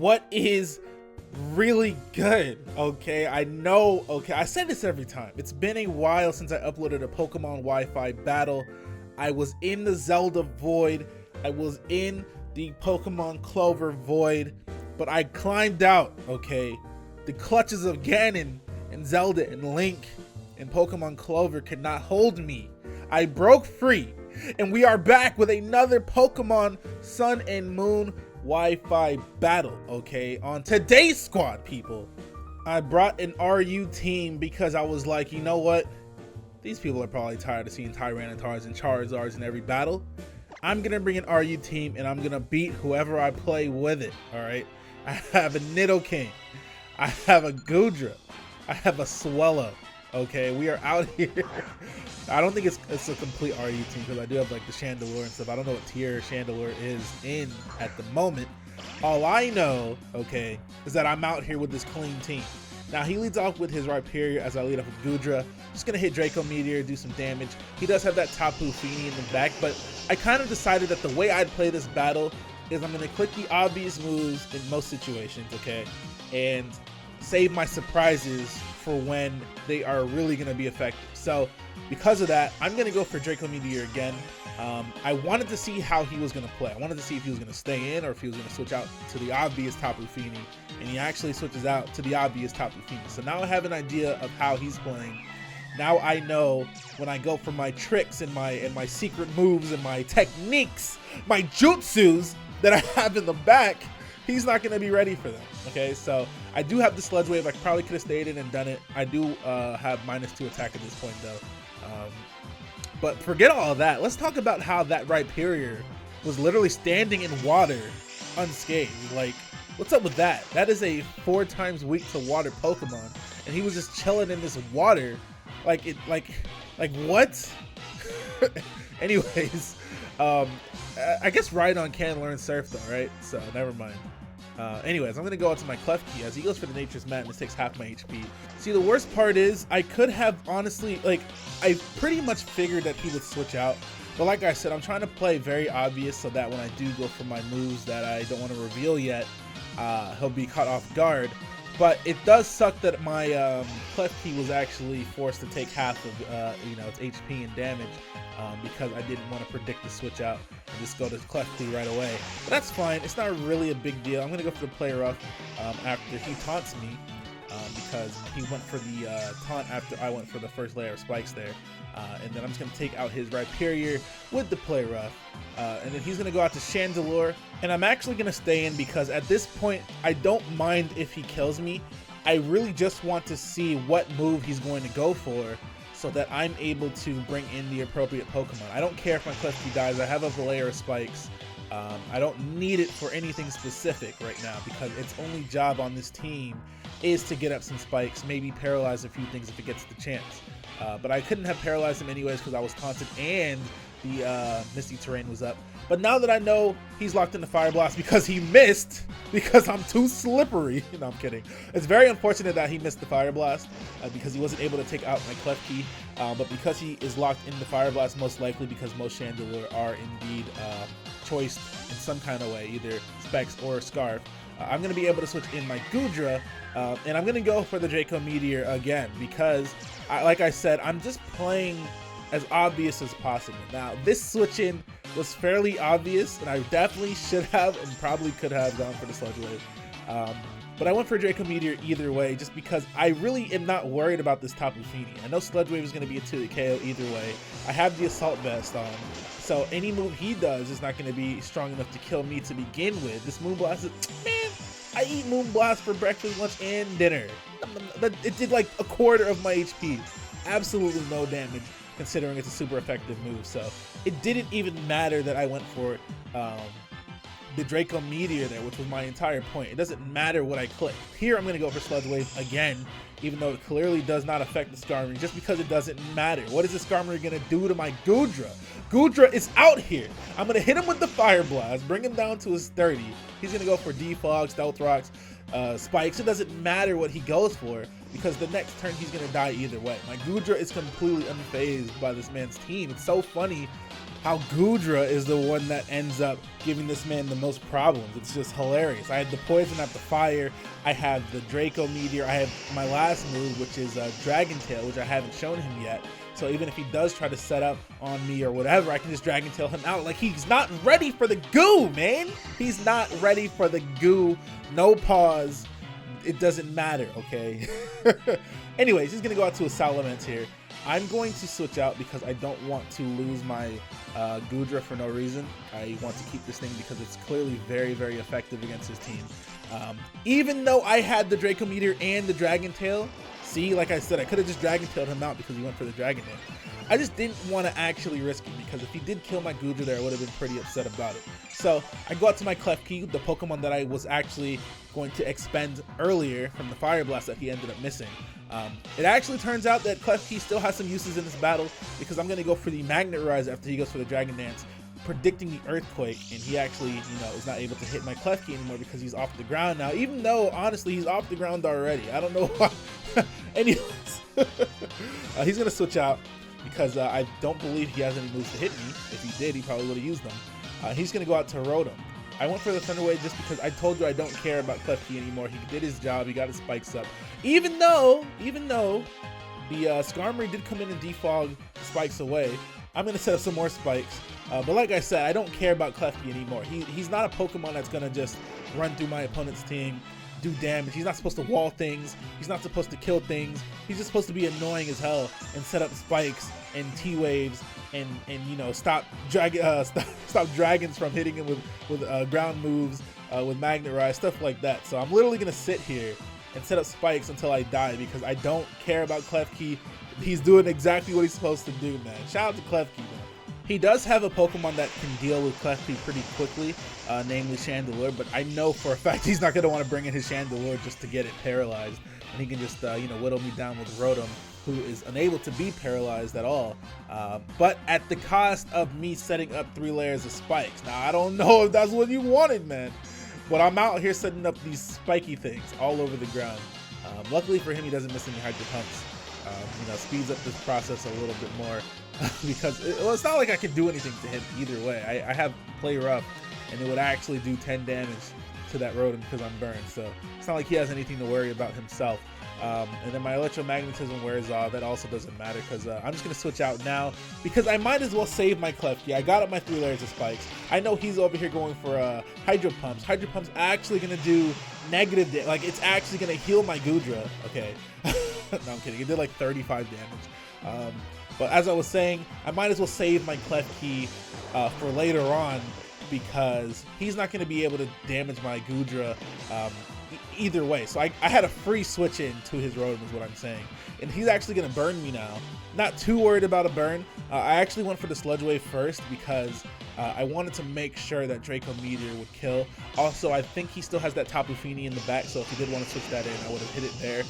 what is really good? Okay, I know, okay, I say this every time. It's been a while since I uploaded a Pokemon Wi-Fi battle. I was in the Zelda Void. I was in the Pokemon Clover Void, but I climbed out, okay? The clutches of Ganon and Zelda and Link and Pokemon Clover could not hold me. I broke free, and we are back with another Pokemon Sun and Moon Wi-Fi battle, okay? On today's squad, people, I brought an RU team because I was like, you know what? These people are probably tired of seeing Tyranitar's and Charizards in every battle. I'm gonna bring an RU team and I'm gonna beat whoever I play with it, all right? I have a Nidoking, I have a Goodra, I have a Swellow, okay? We are out here. I don't think it's a complete RU team because I do have like the Chandelure and stuff. I don't know what tier Chandelure is in at the moment. All I know, okay, is that I'm out here with this clean team. Now he leads off with his Rhyperior as I lead off with Goodra. Just gonna hit Draco Meteor, do some damage. He does have that Tapu Fini in the back, but I kind of decided that the way I'd play this battle is I'm gonna click the obvious moves in most situations, okay, and save my surprises for when they are really gonna be effective. So because of that, I'm gonna go for Draco Meteor again. I wanted to see how he was gonna play. I wanted to see if he was gonna stay in or if he was gonna switch out to the obvious Tapu Fini, and he actually switches out to the obvious Tapu Fini. So now I have an idea of how he's playing. Now I know when I go for my tricks and my secret moves and my techniques, my jutsus that I have in the back, he's not gonna be ready for them. Okay, so I do have the Sludge Wave. I probably could have stayed in and done it. I do have -2 attack at this point though. But forget all of that. Let's talk about how that Rhyperior was literally standing in water unscathed. Like, what's up with that? That is a 4 times weak to water Pokemon, and he was just chilling in this water. Like what? Anyways, I guess Rhydon can learn Surf though, right? So never mind. Anyways, I'm gonna go out to my Klefki as he goes for the Nature's Madness, takes half my HP. See, the worst part is I could have honestly, like, I pretty much figured that he would switch out, but like I said, I'm trying to play very obvious so that when I do go for my moves that I don't want to reveal yet, he'll be caught off guard. But it does suck that my Klefki was actually forced to take half of its HP and damage because I didn't want to predict the switch out and just go to Klefki right away. But that's fine. It's not really a big deal. I'm gonna go for the Play Rough after he taunts me because he went for the taunt after I went for the first layer of spikes there. And then I'm just going to take out his Rhyperior with the Play Rough. And then he's going to go out to Chandelure. And I'm actually going to stay in because at this point, I don't mind if he kills me. I really just want to see what move he's going to go for so that I'm able to bring in the appropriate Pokemon. I don't care if my Klefki dies. I have a layer of spikes. I don't need it for anything specific right now because its only job on this team is to get up some spikes, maybe paralyze a few things if it gets the chance. But I couldn't have paralyzed him anyways because I was taunted and the Misty Terrain was up. But now that I know he's locked into Fire Blast because he missed, because I'm too slippery. No, I'm kidding. It's very unfortunate that he missed the Fire Blast because he wasn't able to take out my Klefki. But because he is locked into Fire Blast, most likely because most Chandelure are indeed choiced in some kind of way, either Specs or Scarf. I'm going to be able to switch in my Goodra, and I'm going to go for the Draco Meteor again because, like I said, I'm just playing as obvious as possible. Now, this switch in was fairly obvious, and I definitely should have and probably could have gone for the Sludge Wave. But I went for Draco Meteor either way just because I really am not worried about this Tapu Fini. I know Sludge Wave is going to be a 2 KO either way. I have the Assault Vest on, so any move he does is not going to be strong enough to kill me to begin with. This Moonblast is, man, I eat Moonblast for breakfast, lunch, and dinner. It did like a quarter of my HP. Absolutely no damage considering it's a super effective move. So it didn't even matter that I went for the Draco Meteor there, which was my entire point. It doesn't matter what I click. Here I'm going to go for Sludge Wave again, even though it clearly does not affect the Skarmory, just because it doesn't matter. What is the Skarmory going to do to my Goodra? Goodra is out here. I'm going to hit him with the Fire Blast, bring him down to his 30. He's going to go for Defog, Stealth Rocks, spikes. It doesn't matter what he goes for because the next turn he's gonna die either way. My Goodra is completely unfazed by this man's team. It's so funny how Goodra is the one that ends up giving this man the most problems. It's just hilarious. I had the poison at the fire. I have the Draco Meteor. I have my last move, which is Dragon Tail, which I haven't shown him yet. So even if he does try to set up on me or whatever, I can just Dragon Tail him out. Like, he's not ready for the goo, man. He's not ready for the goo. No pause. It doesn't matter, okay? Anyways, he's gonna go out to a Salamence here. I'm going to switch out because I don't want to lose my Goodra for no reason. I want to keep this thing because it's clearly very, very effective against his team. Even though I had the Draco Meteor and the Dragon Tail, see, like I said, I could have just Dragon Tailed him out because he went for the Dragon Dance. I just didn't want to actually risk it because if he did kill my Goodra there, I would have been pretty upset about it. So I go out to my Klefki, the Pokemon that I was actually going to expend earlier from the Fire Blast that he ended up missing. It actually turns out that Klefki still has some uses in this battle because I'm going to go for the Magnet Rise after he goes for the Dragon Dance, predicting the Earthquake, and he actually, is not able to hit my Klefki anymore because he's off the ground now, even though, honestly, he's off the ground already. I don't know why. Anyways, he's going to switch out because I don't believe he has any moves to hit me. If he did, he probably would have used them. He's going to go out to Rotom. I went for the Thunder Wave just because I told you I don't care about Klefki anymore. He did his job. He got his spikes up. Even though the Skarmory did come in and defog spikes away, I'm going to set up some more spikes. But like I said, I don't care about Klefki anymore. He's not a Pokemon that's going to just run through my opponent's team, do damage. He's not supposed to wall things. He's not supposed to kill things. He's just supposed to be annoying as hell and set up spikes and T-waves and stop dragons from hitting him with ground moves, with Magnet Rise, stuff like that. So I'm literally going to sit here and set up spikes until I die because I don't care about Klefki. He's doing exactly what he's supposed to do, man. Shout out to Klefki, man. He does have a Pokemon that can deal with Klefki pretty quickly, namely Chandelure, but I know for a fact he's not going to want to bring in his Chandelure just to get it paralyzed, and he can just, whittle me down with Rotom, who is unable to be paralyzed at all, but at the cost of me setting up 3 layers of spikes. Now, I don't know if that's what you wanted, man, but I'm out here setting up these spiky things all over the ground. Luckily for him, he doesn't miss any Hydro Pumps. Speeds up this process a little bit more because it's not like I can do anything to him either way. I have Play Rough, and it would actually do 10 damage to that Rotom because I'm burned. So it's not like he has anything to worry about himself. And then my Electromagnetism wears off. That also doesn't matter because I'm just going to switch out now because I might as well save my Klefki. I got up my 3 layers of spikes. I know he's over here going for Hydro Pumps. Hydro Pumps actually going to do negative damage. Like, it's actually going to heal my Goodra. Okay. No, I'm kidding. It did like 35 damage. But as I was saying, I might as well save my Klefki for later on because he's not going to be able to damage my Goodra either way. So I had a free switch in to his Rotom is what I'm saying. And he's actually going to burn me now. Not too worried about a burn. I actually went for the Sludge Wave first because I wanted to make sure that Draco Meteor would kill. Also, I think he still has that Tapu Fini in the back, so if he did want to switch that in, I would have hit it there.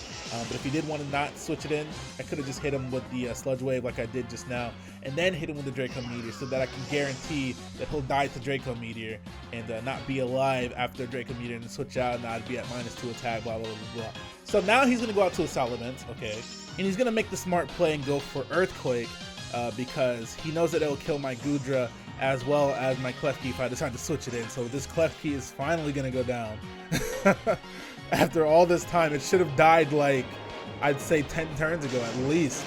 But if he did want to not switch it in, I could have just hit him with the Sludge Wave like I did just now, and then hit him with the Draco Meteor so that I can guarantee that he'll die to Draco Meteor and not be alive after Draco Meteor and switch out and I'd be at -2 attack, blah, blah, blah, blah. So now he's going to go out to a Salamence, okay, and he's going to make the smart play and go for Earthquake because he knows that it'll kill my Goodra as well as my Klefki if I decide to switch it in. So this Klefki is finally going to go down. After all this time, it should have died like, I'd say 10 turns ago at least.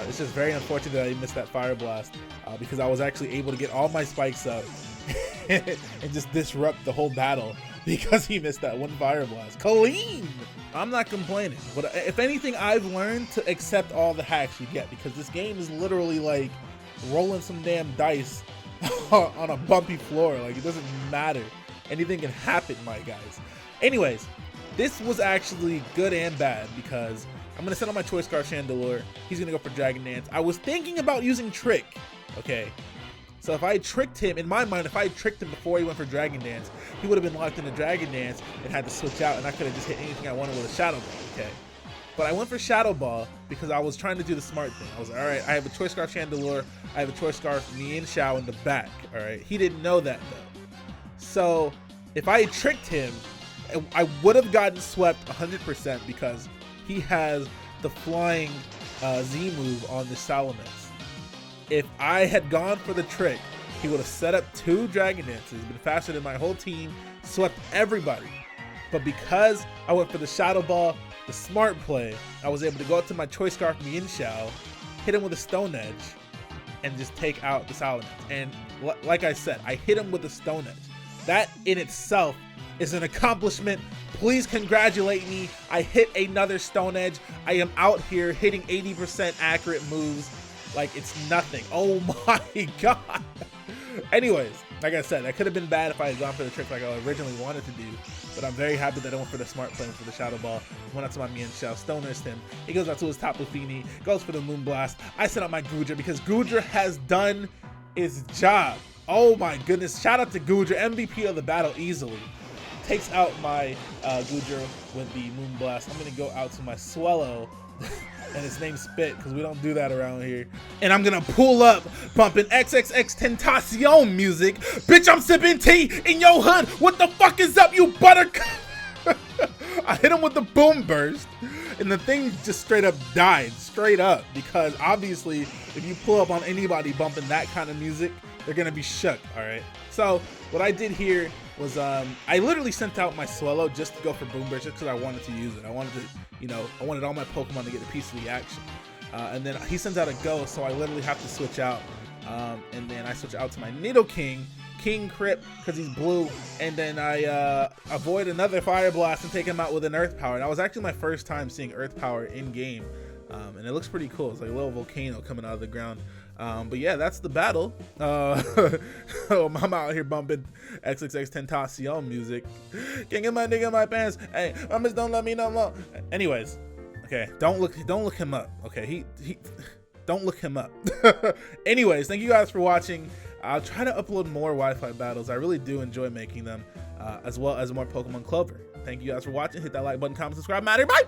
It's just very unfortunate that I missed that Fire Blast because I was actually able to get all my spikes up and just disrupt the whole battle because he missed that one Fire Blast. Clean! I'm not complaining, but if anything, I've learned to accept all the hacks you get because this game is literally like rolling some damn dice on a bumpy floor. Like, it doesn't matter. Anything can happen, my guys. Anyways, this was actually good and bad because I'm going to send on my Choice Scarf Chandelure. He's going to go for Dragon Dance. I was thinking about using Trick, okay? So if I tricked him, in my mind, if I tricked him before he went for Dragon Dance, he would have been locked into Dragon Dance and had to switch out, and I could have just hit anything I wanted with a Shadow Ball, okay? But I went for Shadow Ball because I was trying to do the smart thing. I was like, all right, I have a Choice Scarf Chandelure, I have a Choice Scarf Mienshao in the back, all right? He didn't know that, though. So if I tricked him I would have gotten swept 100% because he has the flying Z move on the Salamence. If I had gone for the trick, he would have set up 2 Dragon Dances, been faster than my whole team, swept everybody. But because I went for the Shadow Ball, the smart play, I was able to go up to my Choice Scarf Mienshao, hit him with a Stone Edge, and just take out the Salamence. And like I said, I hit him with a Stone Edge. That in itself is an accomplishment. Please congratulate me. I hit another Stone Edge. I am out here hitting 80% accurate moves like it's nothing. Oh my god. Anyways, like I said, that could have been bad if I had gone for the trick like I originally wanted to do, but I'm very happy that I went for the smart play for the Shadow Ball. Went out to my Mienshao, Stone Edged him. He goes out to his Tapu Fini, goes for the Moonblast. I set up my Goodra because Goodra has done his job. Oh my goodness, shout out to Goodra, MVP of the battle easily. Takes out my Goodra with the Moonblast. I'm gonna go out to my Swellow and his name's Spit because we don't do that around here. And I'm gonna pull up bumping XXX Tentacion music. Bitch, I'm sipping tea in your hood. What the fuck is up, you buttercup? I hit him with the Boomburst and the thing just straight up died, straight up, because obviously if you pull up on anybody bumping that kind of music, they're gonna be shook. All right, so what I did here was I literally sent out my Swellow just to go for Boomburst just because I wanted to use it. I wanted to, you know, I wanted all my Pokemon to get a piece of the action. And then he sends out a Ghost, so I literally have to switch out. And then I switch out to my Nidoking King Crypt because he's blue, and then I avoid another Fire Blast and take him out with an Earth Power. And that was actually my first time seeing Earth Power in game, and it looks pretty cool. It's like a little volcano coming out of the ground. But yeah, that's the battle. I'm out here bumping XXX Tentacion music. Can't get my nigga in my pants. Hey, mamas don't let me no more. Anyways, okay, don't look him up. Okay, he don't look him up. Anyways, thank you guys for watching. I'll try to upload more Wi-Fi battles. I really do enjoy making them, as well as more Pokemon Clover. Thank you guys for watching. Hit that like button, comment, subscribe, matter. Bye.